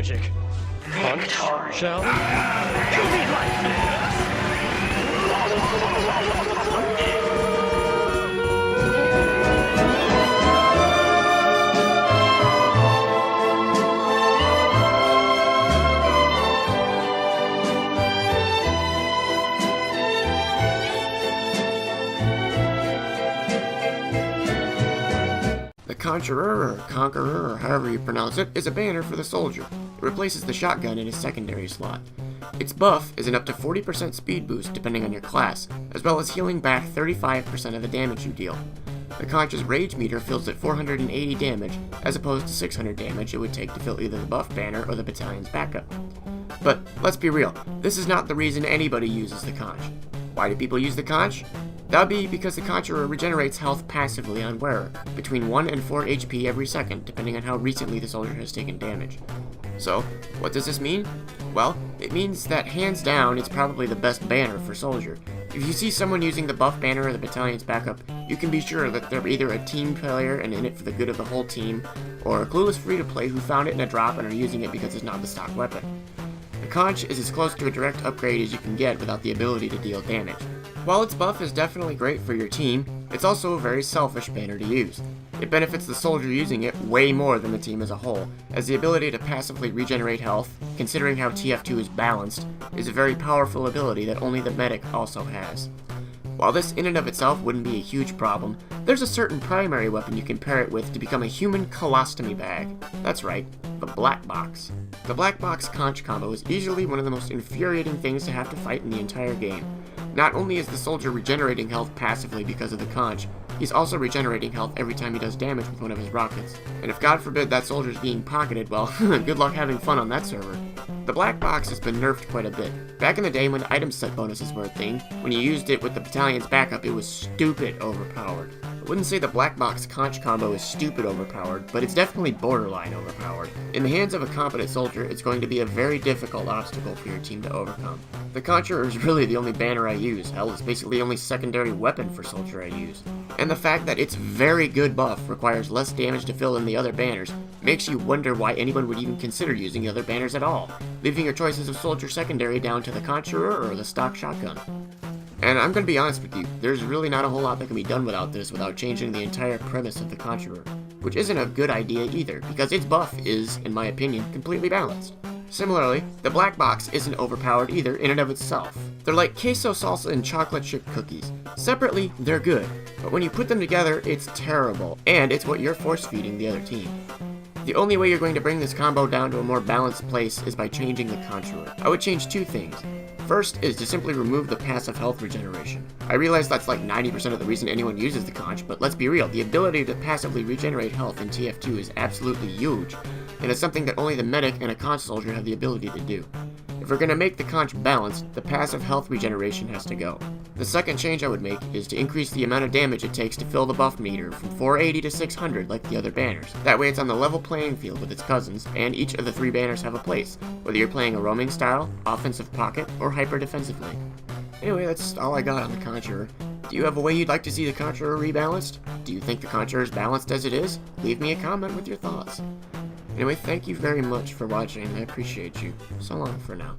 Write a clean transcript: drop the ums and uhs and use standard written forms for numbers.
magic. Conch, shall we? Give me life! The Concheror, or Conqueror, or however you pronounce it, is a banner for the soldier. It replaces the shotgun in his secondary slot. Its buff is an up to 40% speed boost depending on your class, as well as healing back 35% of the damage you deal. The Conch's rage meter fills at 480 damage, as opposed to 600 damage it would take to fill either the buff banner or the battalion's backup. But let's be real, this is not the reason anybody uses the Conch. Why do people use the Conch? That would be because the Concheror regenerates health passively on wearer, between 1 and 4 HP every second, depending on how recently the soldier has taken damage. So, what does this mean? Well, it means that hands down, it's probably the best banner for soldier. If you see someone using the buff banner or the battalion's backup, you can be sure that they're either a team player and in it for the good of the whole team, or a clueless free-to-play who found it in a drop and are using it because it's not the stock weapon. The Conch is as close to a direct upgrade as you can get without the ability to deal damage. While its buff is definitely great for your team, it's also a very selfish banner to use. It benefits the soldier using it way more than the team as a whole, as the ability to passively regenerate health, considering how TF2 is balanced, is a very powerful ability that only the medic also has. While this in and of itself wouldn't be a huge problem, there's a certain primary weapon you can pair it with to become a human colostomy bag. That's right, the Black Box. The Black Box Conch combo is easily one of the most infuriating things to have to fight in the entire game. Not only is the soldier regenerating health passively because of the Conch, he's also regenerating health every time he does damage with one of his rockets. And if God forbid that soldier's being pocketed, well, good luck having fun on that server. The Black Box has been nerfed quite a bit. Back in the day when item set bonuses were a thing, when you used it with the battalion's backup, it was stupid overpowered. I wouldn't say the Black Box Conch combo is stupid overpowered, but it's definitely borderline overpowered. In the hands of a competent soldier, it's going to be a very difficult obstacle for your team to overcome. The Concheror is really the only banner I use. Hell, it's basically the only secondary weapon for soldier I use. And the fact that its very good buff requires less damage to fill than the other banners makes you wonder why anyone would even consider using the other banners at all, leaving your choices of soldier secondary down to the Concheror or the stock shotgun. And I'm going to be honest with you, there's really not a whole lot that can be done without this without changing the entire premise of the Concheror, which isn't a good idea either, because its buff is, in my opinion, completely balanced. Similarly, the Black Box isn't overpowered either in and of itself. They're like queso salsa and chocolate chip cookies. Separately, they're good, but when you put them together, it's terrible, and it's what you're force-feeding the other team. The only way you're going to bring this combo down to a more balanced place is by changing the Concheror. I would change two things. First is to simply remove the passive health regeneration. I realize that's like 90% of the reason anyone uses the Conch, but let's be real, the ability to passively regenerate health in TF2 is absolutely huge, and it's something that only the medic and a Conch soldier have the ability to do. If we're going to make the Conch balanced, the passive health regeneration has to go. The second change I would make is to increase the amount of damage it takes to fill the buff meter from 480 to 600 like the other banners. That way it's on the level playing field with its cousins, and each of the three banners have a place, whether you're playing a roaming style, offensive pocket, or hyper defensive lane. Anyway, that's all I got on the Concheror. Do you have a way you'd like to see the Concheror rebalanced? Do you think the Concheror is balanced as it is? Leave me a comment with your thoughts. Anyway, thank you very much for watching, I appreciate you. So long for now.